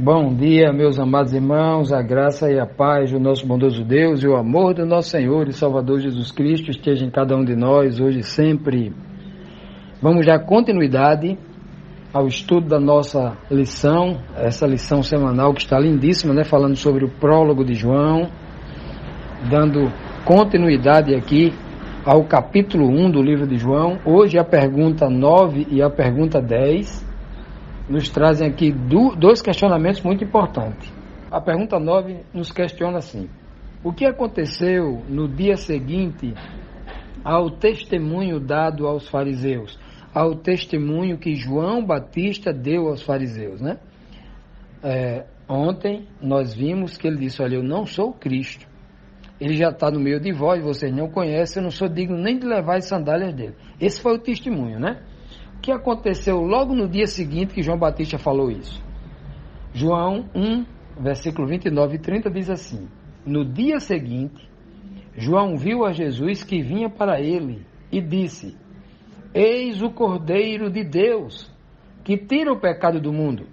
Bom dia, meus amados irmãos, a graça e a paz do nosso bondoso Deus e o amor do nosso Senhor e Salvador Jesus Cristo esteja em cada um de nós, hoje e sempre. Vamos dar continuidade ao estudo da nossa lição, essa lição semanal que está lindíssima, né? Falando sobre o prólogo de João, dando continuidade aqui ao capítulo 1 do livro de João. Hoje a pergunta 9 e a pergunta 10 nos trazem aqui dois questionamentos muito importantes. A pergunta 9 nos questiona assim: o que aconteceu no dia seguinte ao testemunho dado aos fariseus, ao testemunho que João Batista deu aos fariseus, né? Ontem nós vimos que ele disse: olha, eu não sou o Cristo, ele já está no meio de vós, vocês não conhecem, eu não sou digno nem de levar as sandálias dele. Esse foi o testemunho, né? O que aconteceu logo no dia seguinte que João Batista falou isso? João 1, versículo 29 e 30 diz assim: no dia seguinte, João viu a Jesus que vinha para ele e disse: eis o Cordeiro de Deus, que tira o pecado do mundo.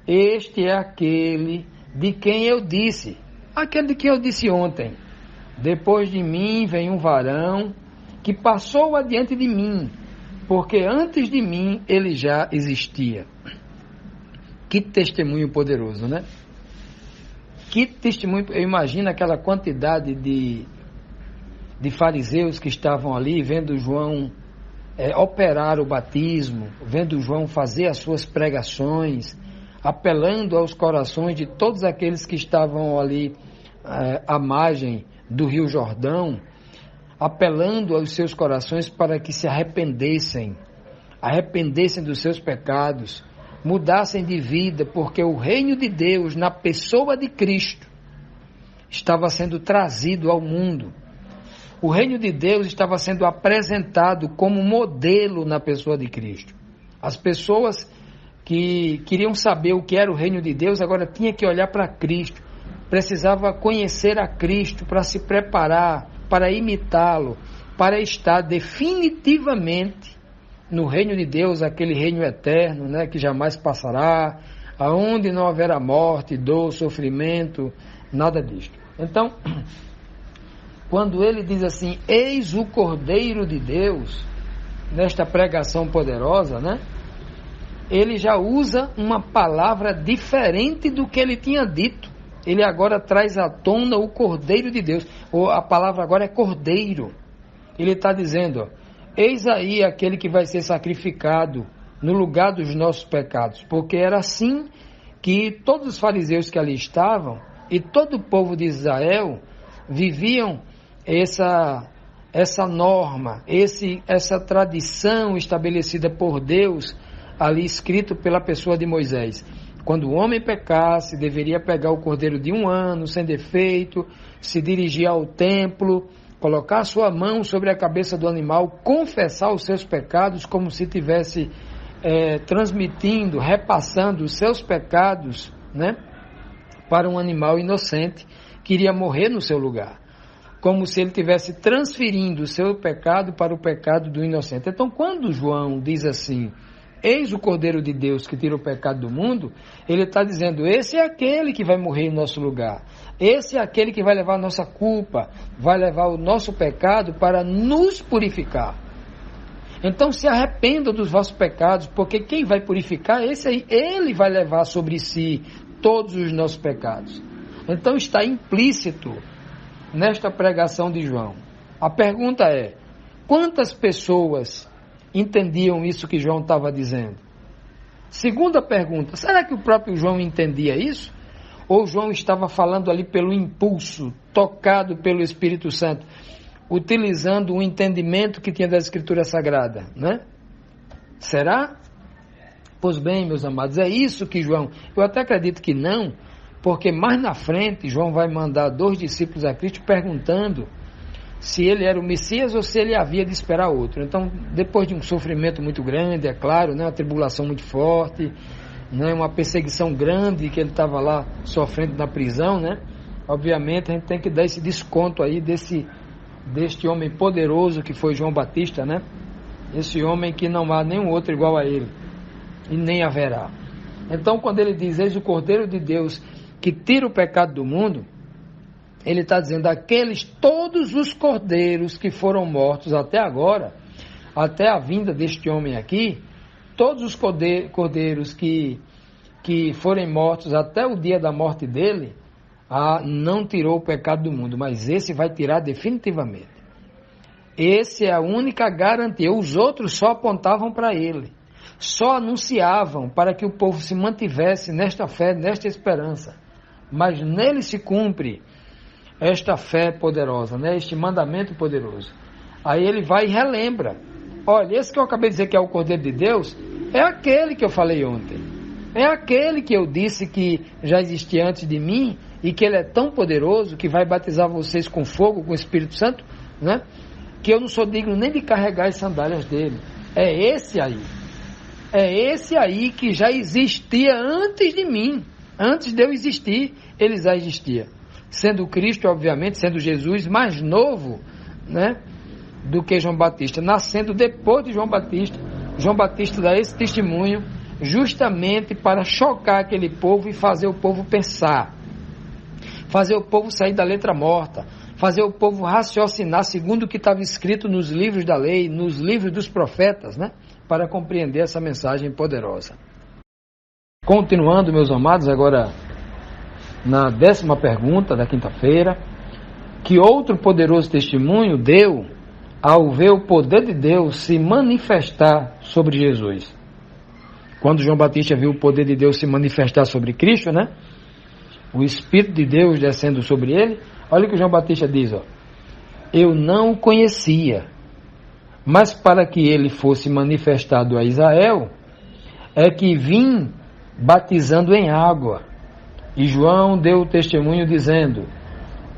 Este é aquele de quem eu disse, aquele de quem eu disse ontem: depois de mim vem um varão que passou adiante de mim, porque antes de mim ele já existia. Que testemunho poderoso, né? Que testemunho. Eu imagino aquela quantidade de fariseus que estavam ali vendo João operar o batismo, vendo João fazer as suas pregações, apelando aos corações de todos aqueles que estavam ali à margem do Rio Jordão, apelando aos seus corações para que se arrependessem dos seus pecados, mudassem de vida, porque o reino de Deus, na pessoa de Cristo, estava sendo trazido ao mundo. O reino de Deus estava sendo apresentado como modelo na pessoa de Cristo. As pessoas que queriam saber o que era o reino de Deus, agora tinham que olhar para Cristo, precisava conhecer a Cristo para se preparar, para imitá-lo, para estar definitivamente no reino de Deus, aquele reino eterno, né, que jamais passará, aonde não haverá morte, dor, sofrimento, nada disto. Então, quando ele diz assim: eis o Cordeiro de Deus, nesta pregação poderosa, né, ele já usa uma palavra diferente do que ele tinha dito. Ele agora traz à tona o Cordeiro de Deus. A palavra agora é Cordeiro. Ele está dizendo: eis aí aquele que vai ser sacrificado no lugar dos nossos pecados. Porque era assim que todos os fariseus que ali estavam e todo o povo de Israel viviam essa norma, essa tradição estabelecida por Deus, ali escrito pela pessoa de Moisés. Quando o homem pecasse, deveria pegar o cordeiro de 1 ano, sem defeito, se dirigir ao templo, colocar sua mão sobre a cabeça do animal, confessar os seus pecados, como se estivesse transmitindo, repassando os seus pecados, né, para um animal inocente que iria morrer no seu lugar. Como se ele estivesse transferindo o seu pecado para o pecado do inocente. Então, quando João diz assim: eis o Cordeiro de Deus que tira o pecado do mundo, ele está dizendo: esse é aquele que vai morrer em nosso lugar. Esse é aquele que vai levar a nossa culpa, vai levar o nosso pecado para nos purificar. Então se arrependam dos vossos pecados, porque quem vai purificar, esse aí, ele vai levar sobre si todos os nossos pecados. Então está implícito nesta pregação de João. A pergunta é: quantas pessoas entendiam isso que João estava dizendo? Segunda pergunta: será que o próprio João entendia isso? Ou João estava falando ali pelo impulso, tocado pelo Espírito Santo, utilizando o entendimento que tinha da Escritura Sagrada, né? Será? Pois bem, meus amados, é isso que João... Eu até acredito que não, porque mais na frente João vai mandar 2 discípulos a Cristo perguntando se ele era o Messias ou se ele havia de esperar outro. Então, depois de um sofrimento muito grande, é claro, né, uma tribulação muito forte, né, uma perseguição grande que ele estava lá sofrendo na prisão, né, obviamente a gente tem que dar esse desconto aí deste homem poderoso que foi João Batista, né, esse homem que não há nenhum outro igual a ele, e nem haverá. Então, quando ele diz, eis o Cordeiro de Deus que tira o pecado do mundo, ele está dizendo, todos os cordeiros que foram mortos até agora, até a vinda deste homem aqui, todos os cordeiros que forem mortos até o dia da morte dele, não tirou o pecado do mundo, mas esse vai tirar definitivamente. Esse é a única garantia. Os outros só apontavam para ele, só anunciavam para que o povo se mantivesse nesta fé, nesta esperança. Mas nele se cumpre esta fé poderosa, né? Este mandamento poderoso. Aí ele vai e relembra. Olha, esse que eu acabei de dizer que é o Cordeiro de Deus, é aquele que eu falei ontem. É aquele que eu disse que já existia antes de mim e que ele é tão poderoso que vai batizar vocês com fogo, com o Espírito Santo, né? Que eu não sou digno nem de carregar as sandálias dele. É esse aí. É esse aí que já existia antes de mim. Antes de eu existir, ele já existia. Sendo Cristo, obviamente, sendo Jesus mais novo, né, do que João Batista. Nascendo depois de João Batista. João Batista dá esse testemunho justamente para chocar aquele povo e fazer o povo pensar. Fazer o povo sair da letra morta. Fazer o povo raciocinar segundo o que estava escrito nos livros da lei, nos livros dos profetas, né? Para compreender essa mensagem poderosa. Continuando, meus amados, agora na 10ª pergunta da quinta-feira, que outro poderoso testemunho deu ao ver o poder de Deus se manifestar sobre Jesus? Quando João Batista viu o poder de Deus se manifestar sobre Cristo, né? O Espírito de Deus descendo sobre ele, olha o que João Batista diz, ó. Eu não o conhecia, mas para que ele fosse manifestado a Israel, é que vim batizando em água. E João deu o testemunho dizendo,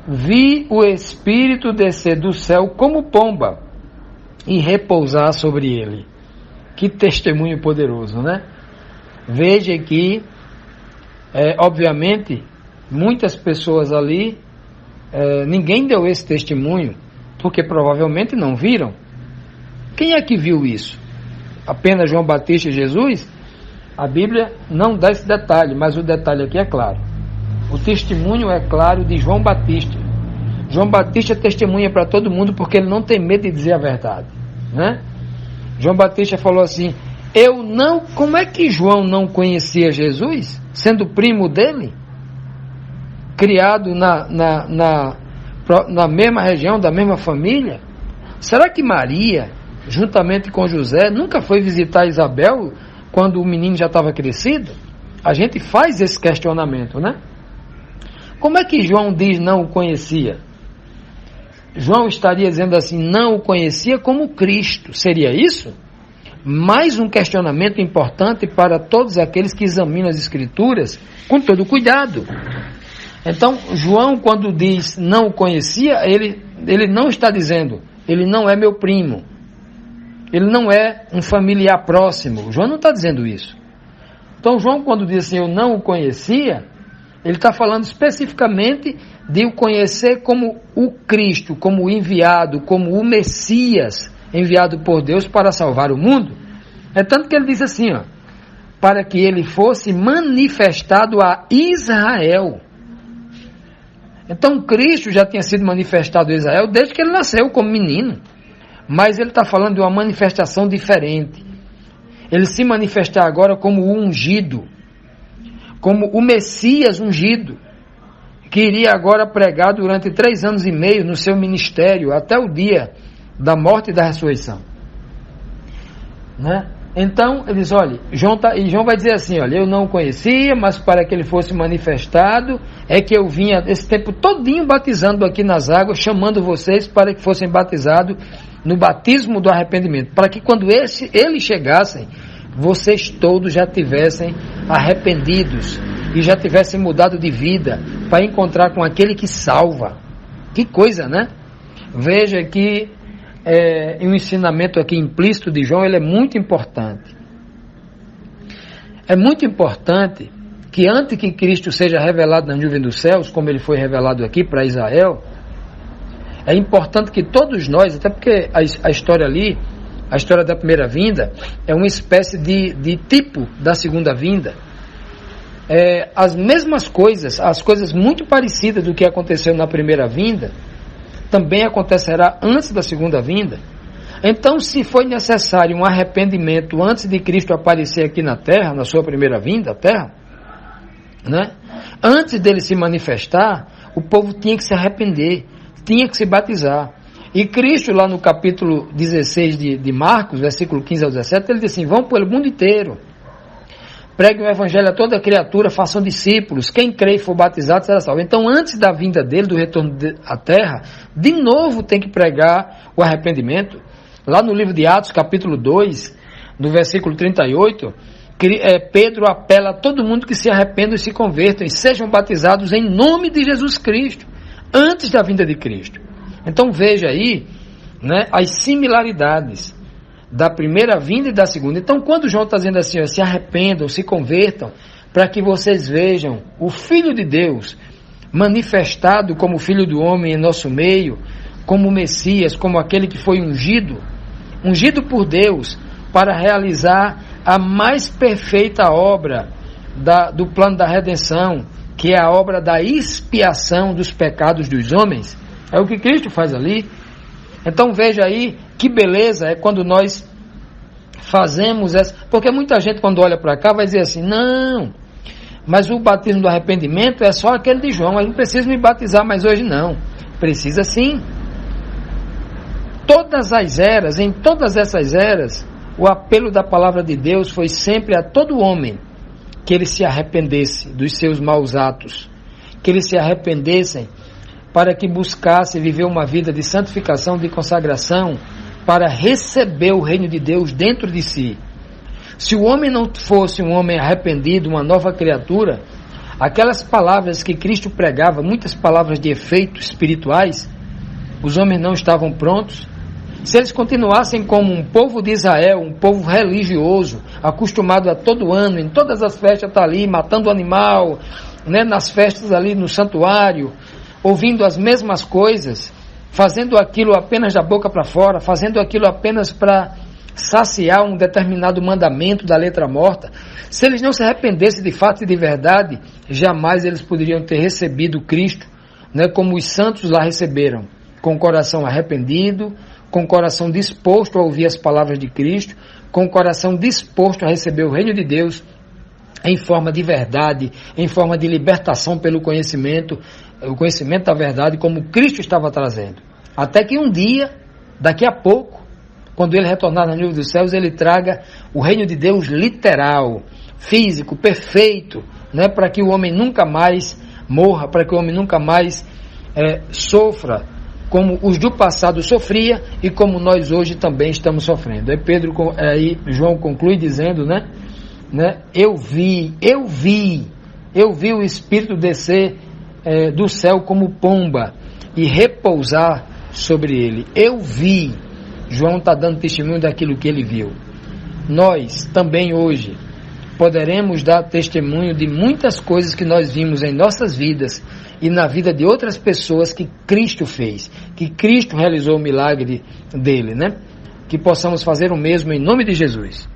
vi o Espírito descer do céu como pomba e repousar sobre ele. Que testemunho poderoso, né? Veja que, obviamente, muitas pessoas ali, ninguém deu esse testemunho, porque provavelmente não viram. Quem é que viu isso? Apenas João Batista e Jesus? A Bíblia não dá esse detalhe, mas o detalhe aqui é claro. O testemunho é claro de João Batista. João Batista testemunha para todo mundo porque ele não tem medo de dizer a verdade, né? João Batista falou assim, como é que João não conhecia Jesus, sendo primo dele? Criado na mesma região, da mesma família? Será que Maria, juntamente com José, nunca foi visitar Isabel quando o menino já estava crescido? A gente faz esse questionamento, né? Como é que João diz não o conhecia? João estaria dizendo assim, não o conhecia como Cristo. Seria isso? Mais um questionamento importante para todos aqueles que examinam as Escrituras com todo cuidado. Então, João, quando diz não o conhecia, ele não está dizendo, ele não é meu primo, ele não é um familiar próximo. João não está dizendo isso. Então, João, quando diz assim, eu não o conhecia, ele está falando especificamente de o conhecer como o Cristo, como o enviado, como o Messias, enviado por Deus para salvar o mundo. É tanto que ele diz assim, ó, para que ele fosse manifestado a Israel. Então Cristo já tinha sido manifestado a Israel desde que ele nasceu como menino. Mas ele está falando de uma manifestação diferente. Ele se manifestar agora como o ungido, como o Messias ungido, que iria agora pregar durante 3 anos e meio no seu ministério, até o dia da morte e da ressurreição. Né? Então, ele diz, olha, João vai dizer assim, olha, eu não o conhecia, mas para que ele fosse manifestado, é que eu vinha esse tempo todinho batizando aqui nas águas, chamando vocês para que fossem batizados no batismo do arrependimento, para que quando eles chegassem, vocês todos já tivessem arrependidos e já tivessem mudado de vida para encontrar com aquele que salva. Que coisa, né? Veja que um ensinamento aqui implícito de João, ele é muito importante. É muito importante que antes que Cristo seja revelado na nuvem dos céus, como ele foi revelado aqui para Israel, é importante que todos nós, até porque a história ali, a história da primeira vinda, é uma espécie de tipo da segunda vinda. as mesmas coisas, as coisas muito parecidas do que aconteceu na primeira vinda, também acontecerá antes da segunda vinda. Então, se foi necessário um arrependimento antes de Cristo aparecer aqui na terra, na sua primeira vinda à terra, né? Antes dele se manifestar, o povo tinha que se arrepender, tinha que se batizar. E Cristo, lá no capítulo 16 de Marcos, versículo 15 ao 17, ele diz assim: vão pelo mundo inteiro, preguem o evangelho a toda criatura, façam discípulos, quem crê e for batizado será salvo. Então, antes da vinda dele, do retorno à terra, de novo tem que pregar o arrependimento. Lá no livro de Atos, capítulo 2, no versículo 38, Pedro apela a todo mundo que se arrependam e se convertam e sejam batizados em nome de Jesus Cristo, antes da vinda de Cristo. Então veja aí, né, as similaridades da primeira vinda e da segunda. Então, quando João está dizendo assim, ó, se arrependam, se convertam, para que vocês vejam o Filho de Deus manifestado como Filho do Homem em nosso meio, como o Messias, como aquele que foi ungido por Deus para realizar a mais perfeita obra do plano da redenção, que é a obra da expiação dos pecados dos homens. É o que Cristo faz ali. Então veja aí que beleza é quando nós fazemos essa... Porque muita gente, quando olha para cá, vai dizer assim: não, mas o batismo do arrependimento é só aquele de João, eu não preciso me batizar mais hoje não. Precisa sim. Todas as eras, em todas essas eras, o apelo da palavra de Deus foi sempre a todo homem que ele se arrependesse dos seus maus atos, que eles se arrependessem para que buscasse viver uma vida de santificação, de consagração, para receber o reino de Deus dentro de si. Se o homem não fosse um homem arrependido, uma nova criatura, aquelas palavras que Cristo pregava, muitas palavras de efeito espirituais, os homens não estavam prontos. Se eles continuassem como um povo de Israel, um povo religioso, acostumado a todo ano, em todas as festas, estar ali matando animal, né, nas festas ali no santuário, ouvindo as mesmas coisas, fazendo aquilo apenas da boca para fora, fazendo aquilo apenas para saciar um determinado mandamento da letra morta, se eles não se arrependessem de fato e de verdade, jamais eles poderiam ter recebido Cristo, né, como os santos lá receberam, com o coração arrependido, com o coração disposto a ouvir as palavras de Cristo, com o coração disposto a receber o reino de Deus em forma de verdade, em forma de libertação pelo conhecimento, o conhecimento da verdade, como Cristo estava trazendo. Até que um dia, daqui a pouco, quando ele retornar na nuvem dos céus, ele traga o reino de Deus literal, físico, perfeito, né, para que o homem nunca mais morra, para que o homem nunca mais sofra como os do passado sofria e como nós hoje também estamos sofrendo. Aí João conclui dizendo, né, eu vi o Espírito descer do céu como pomba e repousar sobre ele. Eu vi. João está dando testemunho daquilo que ele viu. Nós também hoje poderemos dar testemunho de muitas coisas que nós vimos em nossas vidas e na vida de outras pessoas que Cristo fez, que Cristo realizou o milagre dele, né? Que possamos fazer o mesmo em nome de Jesus.